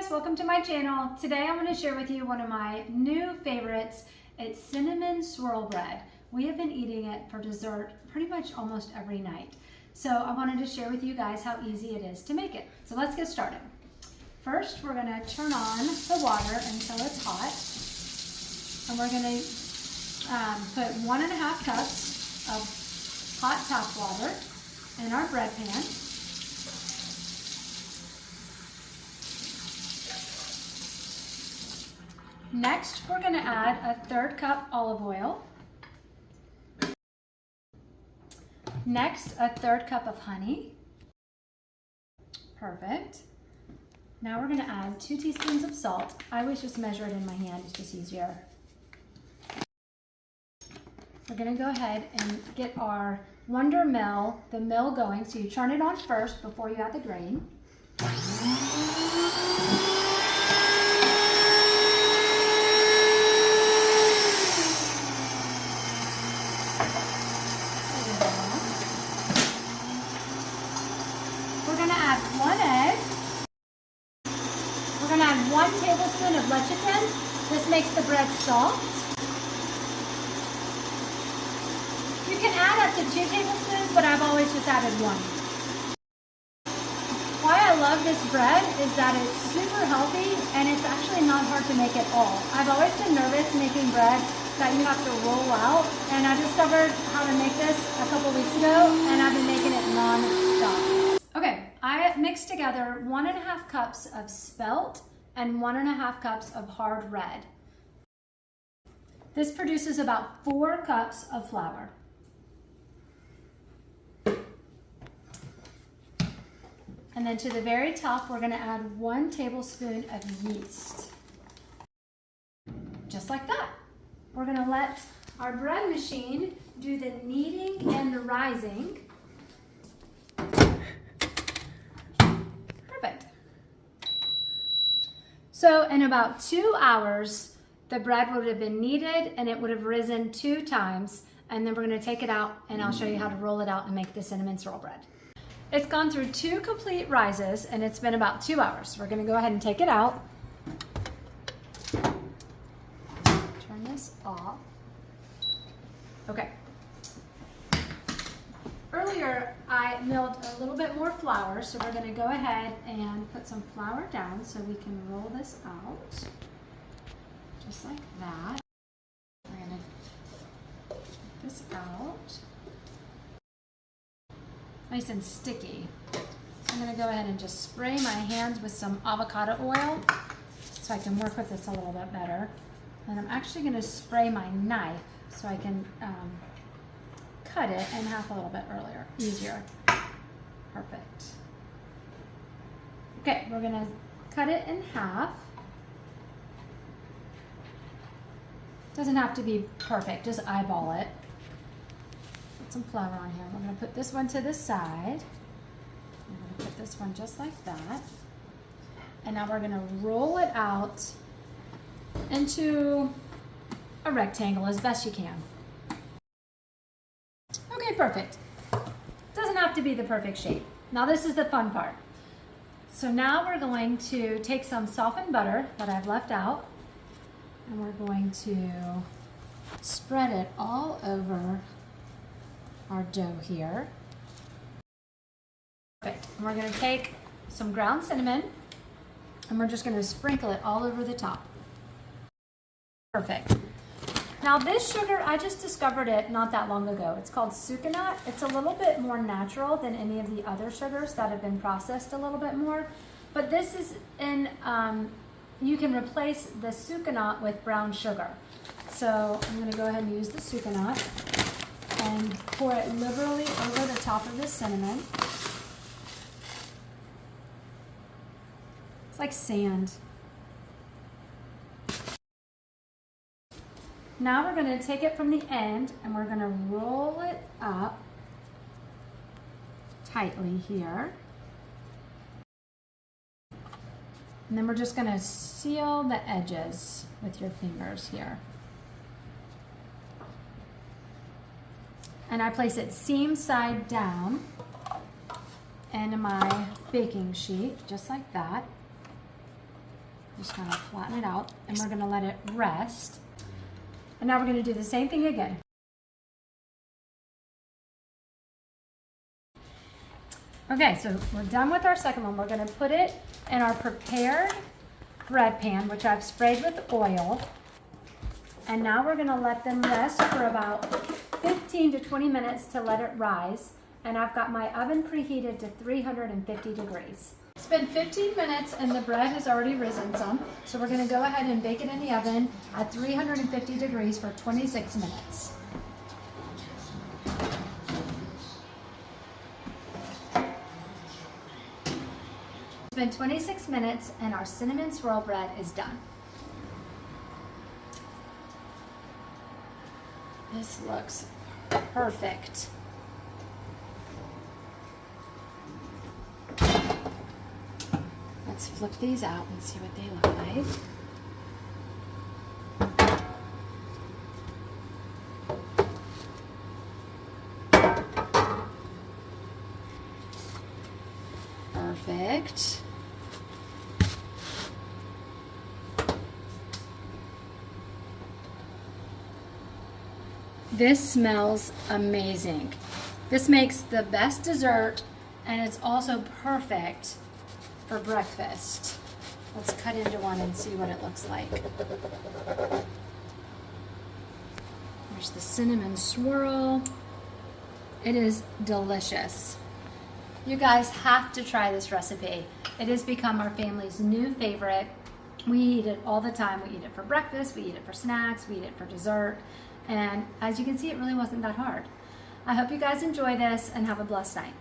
welcome to my channel. Today I'm going to share with you one of my new favorites. It's cinnamon swirl bread. We have been eating it for dessert pretty much almost every night. So I wanted to share with you guys how easy it is to make it. So let's get started. First, we're going to turn on the water until it's hot. And we're going to put 1.5 cups of hot tap water in our bread pan. Next, we're going to add a 1/3 cup olive oil. Next, a 1/3 cup of honey. Perfect. Now we're going to add 2 teaspoons of salt. I always just measure it in my hand, it's just easier. We're going to go ahead and get our Wonder Mill, the mill going. So you turn it on first before you add the grain. We're going to add 1 egg. We're going to add 1 tablespoon of lecithin. This makes the bread soft. You can add up to 2 tablespoons, but I've always just added 1. Why I love this bread is that it's super healthy and it's actually not hard to make at all. I've always been nervous making bread that you have to roll out, and I discovered how to make this a couple weeks ago, and I've been making it non-stop. Okay, I mixed together 1.5 cups of spelt and 1.5 cups of hard red. This produces about 4 cups of flour. And then to the very top, we're going to add 1 tablespoon of yeast. Just like that. We're going to let our bread machine do the kneading and the rising. Perfect. So in about 2 hours, the bread would have been kneaded and it would have risen 2 times. And then we're going to take it out and I'll show you how to roll it out and make the cinnamon swirl bread. It's gone through 2 complete rises and it's been about 2 hours. We're going to go ahead and take it out. Turn this off. Okay. Earlier I milled a little bit more flour, so we're going to go ahead and put some flour down so we can roll this out. Just like that. We're going to take this out. Nice and sticky. So I'm going to go ahead and just spray my hands with some avocado oil so I can work with this a little bit better. And I'm actually going to spray my knife so I can cut it in half a little bit easier. Perfect. Okay, we're going to cut it in half. Doesn't have to be perfect, just eyeball it. Some flour on here. We're going to put this one to the side. I'm going to put this one just like that. And now we're going to roll it out into a rectangle as best you can. Okay, perfect. Doesn't have to be the perfect shape. Now this is the fun part. So now we're going to take some softened butter that I've left out and we're going to spread it all over our dough here. Perfect. And we're going to take some ground cinnamon and we're just going to sprinkle it all over the top. Perfect. Now this sugar, I just discovered it not that long ago. It's called sucanat. It's a little bit more natural than any of the other sugars that have been processed a little bit more. But this is in, you can replace the sucanat with brown sugar. So I'm going to go ahead and use the sucanat and pour it liberally over the top of the cinnamon. It's like sand. Now we're going to take it from the end and we're going to roll it up tightly here. And then we're just going to seal the edges with your fingers here. And I place it seam side down into my baking sheet, just like that. Just kind of flatten it out, and we're gonna let it rest. And now we're gonna do the same thing again. Okay, so we're done with our second one. We're gonna put it in our prepared bread pan, which I've sprayed with oil. And now we're gonna let them rest for about 15 to 20 minutes to let it rise. And I've got my oven preheated to 350 degrees. It's been 15 minutes and the bread has already risen some. So we're gonna go ahead and bake it in the oven at 350 degrees for 26 minutes. It's been 26 minutes and our cinnamon swirl bread is done. This looks perfect. Let's flip these out and see what they look like. Perfect. This smells amazing. This makes the best dessert, and it's also perfect for breakfast. Let's cut into one and see what it looks like. There's the cinnamon swirl. It is delicious. You guys have to try this recipe. It has become our family's new favorite. We eat it all the time. We eat it for breakfast, we eat it for snacks, we eat it for dessert. And as you can see, it really wasn't that hard. I hope you guys enjoy this and have a blessed night.